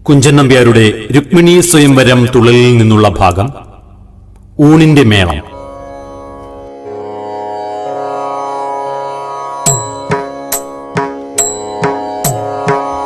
കുഞ്ചൻ നമ്പ്യാരുടെ രുക്മിണീ സ്വയംവരം തുള്ളലിൽ നിന്നുള്ള ഭാഗം ഊണിന്റെ മേളം.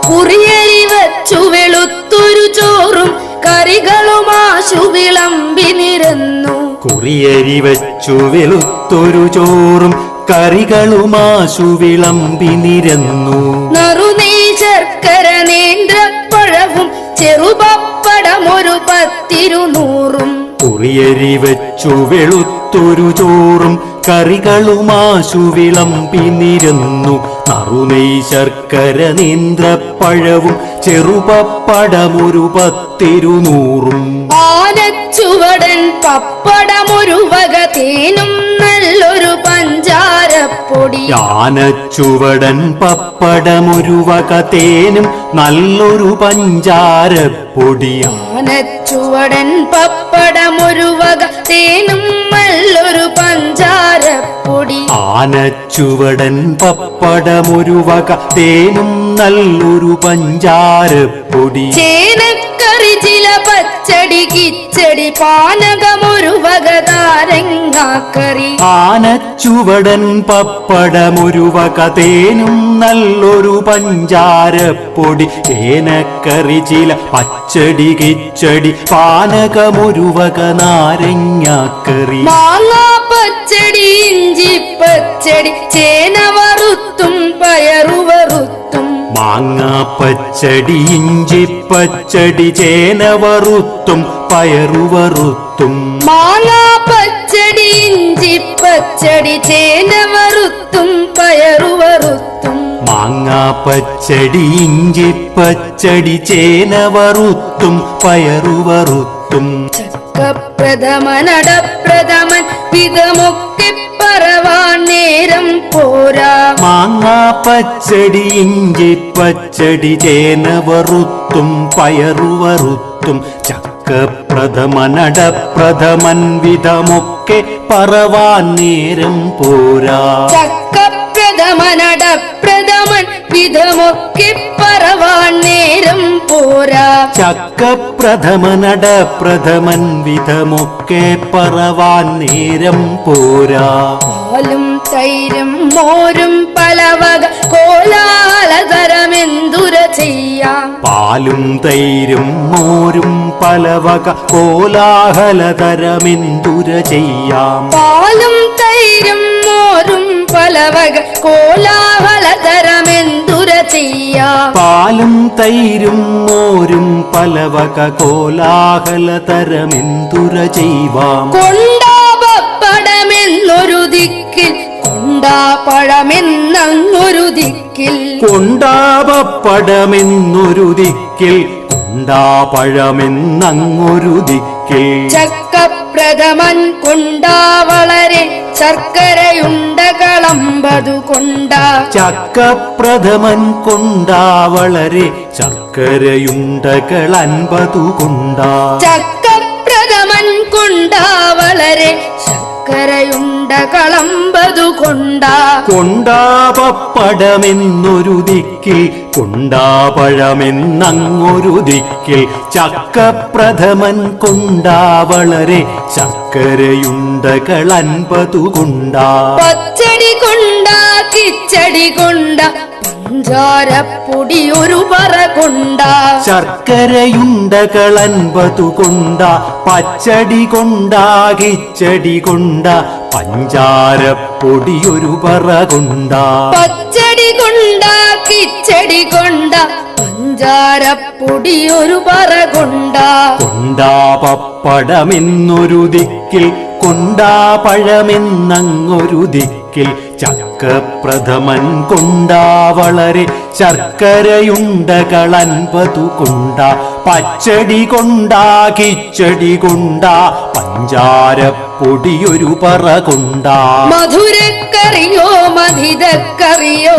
കുറിയരി വച്ചു വെളുത്തൊരു ചോറും കറികളുമാശു വിളമ്പി നിരന്നു. കുറിയരി വച്ചു വെളുത്തൊരു ചോറും കറികളുമാശു വിളമ്പി നിരന്നു. നറുനെയ് ശർക്കര നേന്ത്രപ്പഴവും ചെറുപപ്പടമൊരു 10-100. കുറിയരി വച്ചു വെളുത്തൊരു ചോറും കറികളുമാശു വിളമ്പി നിരന്നു. നറുനെയ് ശർക്കര നേന്ത്രപ്പഴവും ചെറുപപ്പടമൊരു 10-100. ആനച്ചുവടൻ പപ്പടമൊരു വക തേനും നല്ലൊരു പഞ്ചാരപ്പൊടി. ആനച്ചുവടൻ പപ്പടമൊരു വക തേനും നല്ലൊരു പഞ്ചാരപ്പൊടി. ആനച്ചുവടൻ പപ്പടമൊരു വക തേനും നല്ലൊരു പഞ്ചാരപ്പൊടി. ആനച്ചുവടൻ പപ്പടമൊരു വക തേനും നല്ലൊരു പഞ്ചാരപ്പൊടി. ചേനക്കറി ചില പച്ചടി കിച്ചടി പാനകമൊരു വക നാരങ്ങാക്കറി. ആനച്ചുവടൻ പപ്പടമൊരു വക തേനും നല്ലൊരു പഞ്ചാരപ്പൊടി. ചേനക്കറി ചില പച്ചടി കിച്ചടി പാനകമൊരു വക നാരങ്ങാക്കറി. മാങ്ങാ പച്ചടി ഇഞ്ചി പച്ചടി ചേന വറുത്തും പയറു വറുത്തും. മാങ്ങാ പച്ചടി ഇഞ്ചി പച്ചടി ചേന വറുത്തും പയറു വറുത്തും. മാങ്ങാ പച്ചടി ഇഞ്ചി പച്ചടി ചേന വറുത്തും പയറു വറുത്തും. മാങ്ങാ പച്ചടി ഇഞ്ചി പച്ചടി ചേന വറുത്തും പയറു വറുത്തും. ചക്കപ്രഥമൻ അടപ്രഥമൻ വിധമൊക്കെ പറവാൻ നേരം പോരാ. മാങ്ങാ പച്ചടി ഇഞ്ചി പച്ചടി ചേന വറുത്തും പയറു വറുത്തും. ചക്കപ്രഥമൻ അടപ്രഥമൻ വിധമൊക്കെ പറവാൻ നേരം പോരാ. ചക്കപ്രഥമൻ അടപ്രഥമൻ വിധമൊക്കെ പറവാൻ നേരം പോരാ. ചക്കപ്രഥമൻ അടപ്രഥമൻ വിധമൊക്കെ പറവാൻ നേരം പോരാ. പാലും തൈരും മോരും പലവക കോലാഹലതരമെന്തുര ചെയ്യാം. പാലും തൈരും മോരും പലവക കോലാഹലതരമെന്തുര ചെയ്യാം. പാലും തൈരും മോരും പലവക കോലാഹലതരമെന്തുര ചെയ്യാം. പാലും തൈരും മോരും പലവക കോലാഹലതരമെന്തുര ചെയ്യുവാം. കൊണ്ടാപപ്പടമെന്നൊരു ദിക്കിൽ കൊണ്ടാപഴമെന്നൊരു ദിക്കിൽ. കൊണ്ടാപപ്പടമെന്നൊരു ദിക്കിൽ കൊണ്ടാപഴമെന്നൊരു ദിക്കിൽ. ചക്കപ്രഥമൻ കൊണ്ടാ വളരെ ശർക്കരയുണ്ടകളമ്പതു കൊണ്ടാ. ചക്കപ്രഥമൻ കൊണ്ടാ വളരെ ശർക്കരയുണ്ടകൾ 50 കൊണ്ടാ. ചക്കപ്രഥമൻ കൊണ്ടാ വളരെ ശർക്കരയുണ്ടകളമ്പതു കൊണ്ടാ. കൊണ്ടാപപ്പടമെന്നൊരു ദിക്കിൽ കൊണ്ടാപഴമെന്നൊരു ദിക്കിൽ. ചക്കപ്രഥമൻ കൊണ്ടാ വളരെ ശർക്കരയുണ്ടകൾ 50 കൊണ്ടാ. പച്ചടി കൊണ്ടാ കിച്ചടി കൊണ്ടാ പഞ്ചാരപ്പൊടി ഒരു പറ കൊണ്ടാ. ശർക്കരയുണ്ടകൾ 50 കൊണ്ടാ. പച്ചടി കൊണ്ടാ കിച്ചടി കൊണ്ടാ പഞ്ചാരപ്പൊടി ഒരു പറ കൊണ്ടാ. പച്ചടി കൊണ്ടാ കിച്ചടി കൊണ്ടാ പഞ്ചാരപ്പൊടി ഒരു പറ കൊണ്ടാ. കൊണ്ടാപപ്പടമെന്നൊരു ദിക്കിൽ കൊണ്ടാപഴമെന്നൊരു ദിക്കിൽ. ചക്കപ്രഥമൻ കൊണ്ടാ വളരെ ശർക്കരയുണ്ടകൾ 50 കൊണ്ടാ. പച്ചടി കൊണ്ടാ കിച്ചടി കൊണ്ടാ പഞ്ചാരപ്പൊടി ഒരു പറ കൊണ്ടാ. മധുരക്കറിയോ മധിതക്കറിയോ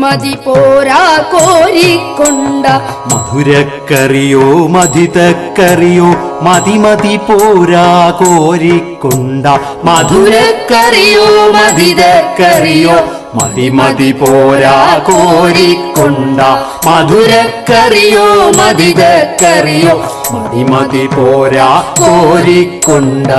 മതി പോരാ കോരിക്കൊണ്ട. മധുരക്കറിയോ മധിതക്കറിയോ മതി പോരാ കോരിക്കൊണ്ട. മധുരക്കറിയോ മധിതക്കറിയോ മതി മതി പോരാ കോരിക്കൊണ്ട മധുരക്കറിയോ മതികക്കറിയോ മതി മതി പോരാ കോരിക്കൊണ്ട